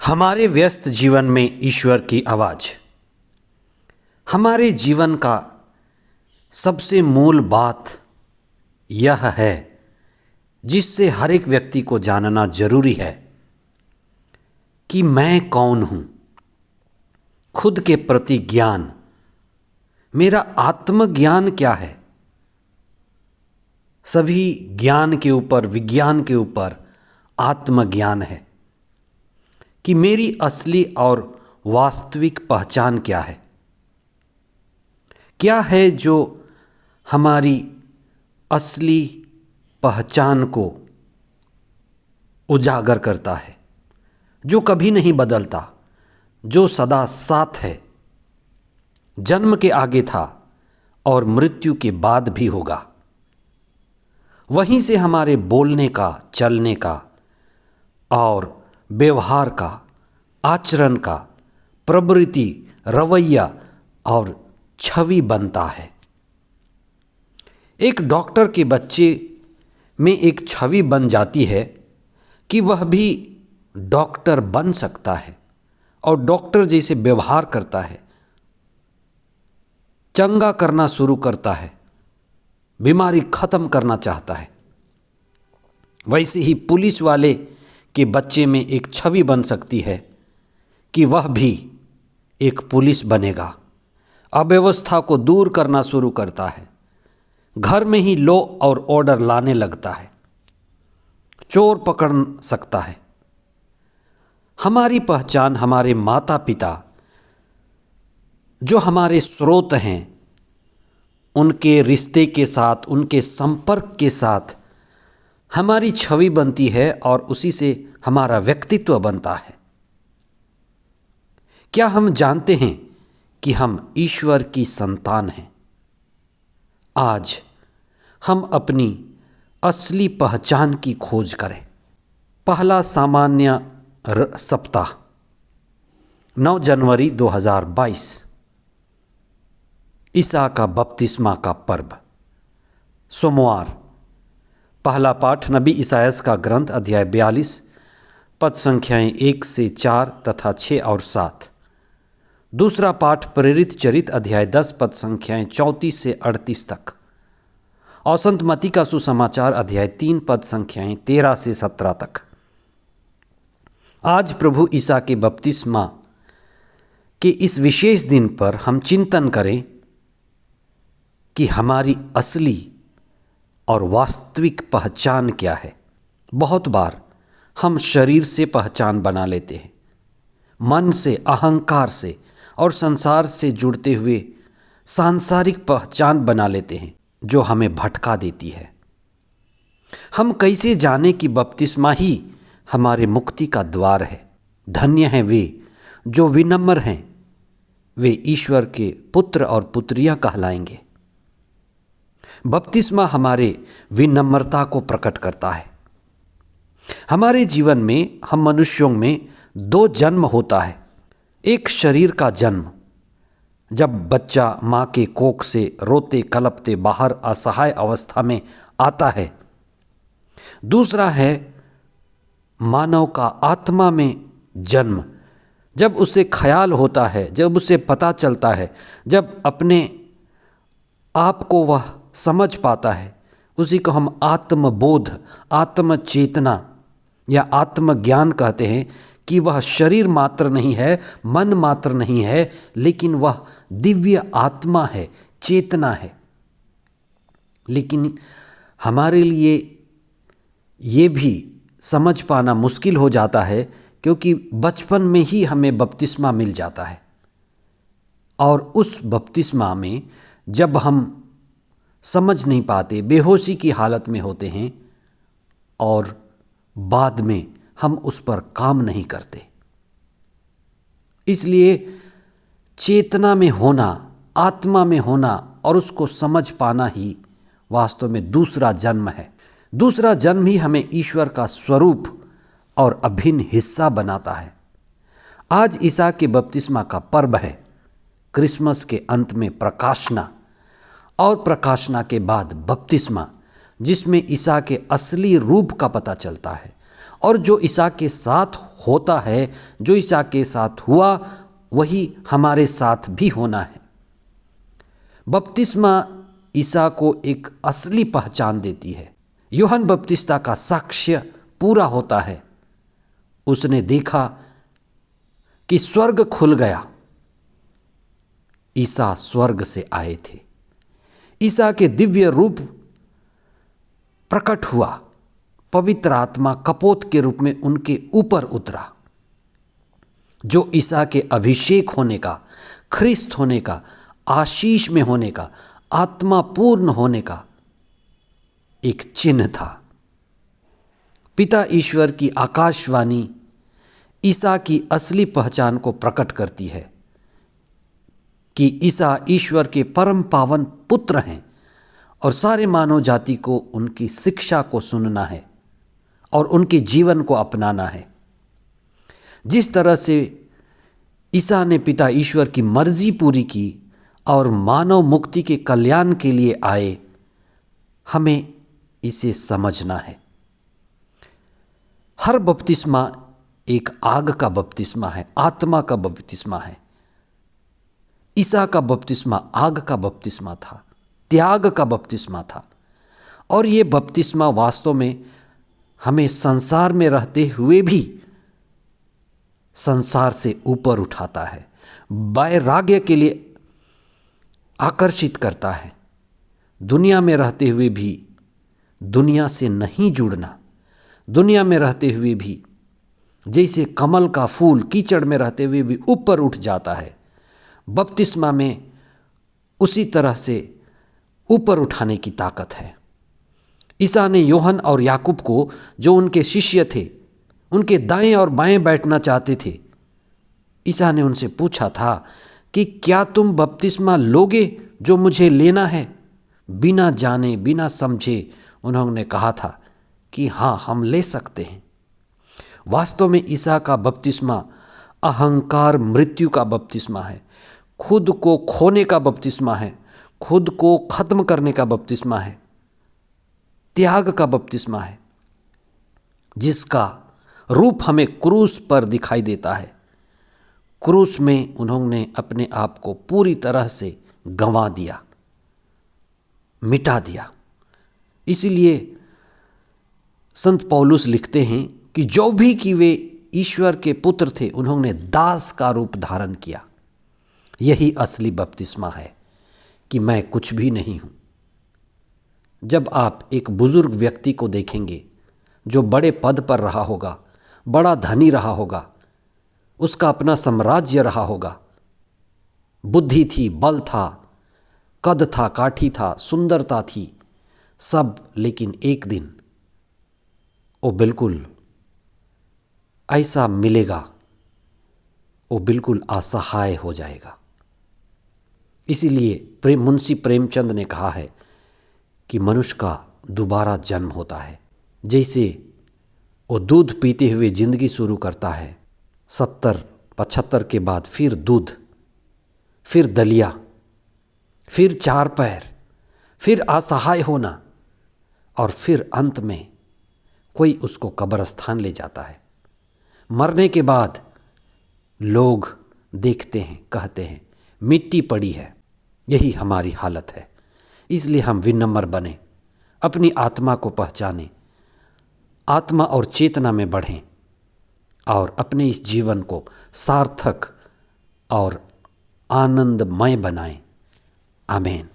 हमारे व्यस्त जीवन में ईश्वर की आवाज़ हमारे जीवन का सबसे मूल बात यह है जिससे हर एक व्यक्ति को जानना जरूरी है कि मैं कौन हूँ। खुद के प्रति ज्ञान, मेरा आत्मज्ञान क्या है। सभी ज्ञान के ऊपर, विज्ञान के ऊपर आत्मज्ञान है कि मेरी असली और वास्तविक पहचान क्या है। क्या है जो हमारी असली पहचान को उजागर करता है, जो कभी नहीं बदलता, जो सदा साथ है, जन्म के आगे था और मृत्यु के बाद भी होगा। वहीं से हमारे बोलने का, चलने का और व्यवहार का, आचरण का, प्रवृत्ति, रवैया और छवि बनता है। एक डॉक्टर के बच्चे में एक छवि बन जाती है कि वह भी डॉक्टर बन सकता है और डॉक्टर जैसे व्यवहार करता है, चंगा करना शुरू करता है, बीमारी खत्म करना चाहता है। वैसे ही पुलिस वाले के बच्चे में एक छवि बन सकती है कि वह भी एक पुलिस बनेगा, अव्यवस्था को दूर करना शुरू करता है, घर में ही लॉ और ऑर्डर लाने लगता है, चोर पकड़ सकता है। हमारी पहचान हमारे माता पिता, जो हमारे स्रोत हैं, उनके रिश्ते के साथ, उनके संपर्क के साथ हमारी छवि बनती है और उसी से हमारा व्यक्तित्व बनता है। क्या हम जानते हैं कि हम ईश्वर की संतान हैं? आज हम अपनी असली पहचान की खोज करें। पहला सामान्य सप्ताह 9 जनवरी 2022, ईसा का बपतिस्मा का पर्व, सोमवार। पहला पाठ नबी इसायास का ग्रंथ अध्याय 42 पद संख्याएं 1 से 4 तथा 6 और 7। दूसरा पाठ प्रेरित चरित अध्याय 10 पद संख्याएं 34 से 38 तक। और संत मत्ती का सुसमाचार अध्याय 3 पद संख्याएं 13 से 17 तक। आज प्रभु ईसा के बपतिस्मा के इस विशेष दिन पर हम चिंतन करें कि हमारी असली और वास्तविक पहचान क्या है। बहुत बार हम शरीर से पहचान बना लेते हैं, मन से, अहंकार से और संसार से जुड़ते हुए सांसारिक पहचान बना लेते हैं, जो हमें भटका देती है। हम कैसे जाने कि बपतिस्मा ही हमारे मुक्ति का द्वार है। धन्य हैं वे जो विनम्र हैं, वे ईश्वर के पुत्र और पुत्रियां कहलाएंगे। बपतिस्मा हमारे विनम्रता को प्रकट करता है। हमारे जीवन में हम मनुष्यों में 2 जन्म होता है। एक शरीर का जन्म, जब बच्चा माँ के कोख से रोते कलपते बाहर असहाय अवस्था में आता है। दूसरा है मानव का आत्मा में जन्म, जब उसे ख्याल होता है, जब उसे पता चलता है, जब अपने आप को वह समझ पाता है। उसी को हम आत्मबोध, आत्मचेतना या आत्मज्ञान कहते हैं कि वह शरीर मात्र नहीं है, मन मात्र नहीं है, लेकिन वह दिव्य आत्मा है, चेतना है। लेकिन हमारे लिए ये भी समझ पाना मुश्किल हो जाता है, क्योंकि बचपन में ही हमें बपतिस्मा मिल जाता है और उस बपतिस्मा में जब हम समझ नहीं पाते, बेहोशी की हालत में होते हैं और बाद में हम उस पर काम नहीं करते। इसलिए चेतना में होना, आत्मा में होना और उसको समझ पाना ही वास्तव में दूसरा जन्म है। दूसरा जन्म ही हमें ईश्वर का स्वरूप और अभिन्न हिस्सा बनाता है। आज ईसा के बपतिस्मा का पर्व है। क्रिसमस के अंत में प्रकाशना और प्रकाशना के बाद बपतिस्मा, जिसमें ईसा के असली रूप का पता चलता है और जो ईसा के साथ होता है, जो ईसा के साथ हुआ, वही हमारे साथ भी होना है। बपतिस्मा ईसा को एक असली पहचान देती है। यूहन्ना बपतिस्ता का साक्ष्य पूरा होता है। उसने देखा कि स्वर्ग खुल गया। ईसा स्वर्ग से आए थे। ईसा के दिव्य रूप प्रकट हुआ। पवित्र आत्मा कपोत के रूप में उनके ऊपर उतरा, जो ईसा के अभिषेक होने का, ख्रिस्त होने का, आशीष में होने का, आत्मा पूर्ण होने का एक चिन्ह था। पिता ईश्वर की आकाशवाणी ईसा की असली पहचान को प्रकट करती है कि ईसा ईश्वर के परम पावन पुत्र हैं और सारे मानव जाति को उनकी शिक्षा को सुनना है और उनके जीवन को अपनाना है। जिस तरह से ईसा ने पिता ईश्वर की मर्जी पूरी की और मानव मुक्ति के कल्याण के लिए आए, हमें इसे समझना है। हर बपतिस्मा एक आग का बपतिस्मा है, आत्मा का बपतिस्मा है। ईसा का बपतिस्मा आग का बपतिस्मा था, त्याग का बपतिस्मा था। और ये बपतिस्मा वास्तव में हमें संसार में रहते हुए भी संसार से ऊपर उठाता है, वैराग्य के लिए आकर्षित करता है। दुनिया में रहते हुए भी दुनिया से नहीं जुड़ना, दुनिया में रहते हुए भी जैसे कमल का फूल कीचड़ में रहते हुए भी ऊपर उठ जाता है, बपतिस्मा में उसी तरह से ऊपर उठाने की ताकत है। ईसा ने यूहन्ना और याकूब को, जो उनके शिष्य थे, उनके दाएं और बाएं बैठना चाहते थे, ईसा ने उनसे पूछा था कि क्या तुम बपतिस्मा लोगे जो मुझे लेना है? बिना जाने बिना समझे उन्होंने कहा था कि हाँ, हम ले सकते हैं। वास्तव में ईसा का बपतिस्मा अहंकार मृत्यु का बपतिस्मा है, खुद को खोने का बपतिस्मा है, खुद को खत्म करने का बपतिस्मा है, त्याग का बपतिस्मा है, जिसका रूप हमें क्रूस पर दिखाई देता है। क्रूस में उन्होंने अपने आप को पूरी तरह से गंवा दिया, मिटा दिया। इसीलिए संत पौलुस लिखते हैं कि जो भी कि वे ईश्वर के पुत्र थे, उन्होंने दास का रूप धारण किया। यही असली बपतिस्मा है कि मैं कुछ भी नहीं हूँ। जब आप एक बुजुर्ग व्यक्ति को देखेंगे जो बड़े पद पर रहा होगा, बड़ा धनी रहा होगा, उसका अपना साम्राज्य रहा होगा, बुद्धि थी, बल था, कद था, काठी था, सुंदरता थी, सब, लेकिन एक दिन वो बिल्कुल ऐसा मिलेगा, वो बिल्कुल असहाय हो जाएगा। इसीलिए मुंशी प्रेमचंद ने कहा है कि मनुष्य का दोबारा जन्म होता है। जैसे वो दूध पीते हुए जिंदगी शुरू करता है, 70-75 के बाद फिर दूध, फिर दलिया, फिर चार पैर, फिर असहाय होना, और फिर अंत में कोई उसको कब्रिस्तान ले जाता है। मरने के बाद लोग देखते हैं, कहते हैं मिट्टी पड़ी है। यही हमारी हालत है। इसलिए हम विनम्र बने, अपनी आत्मा को पहचानें, आत्मा और चेतना में बढ़ें और अपने इस जीवन को सार्थक और आनंदमय बनाएं। आमीन।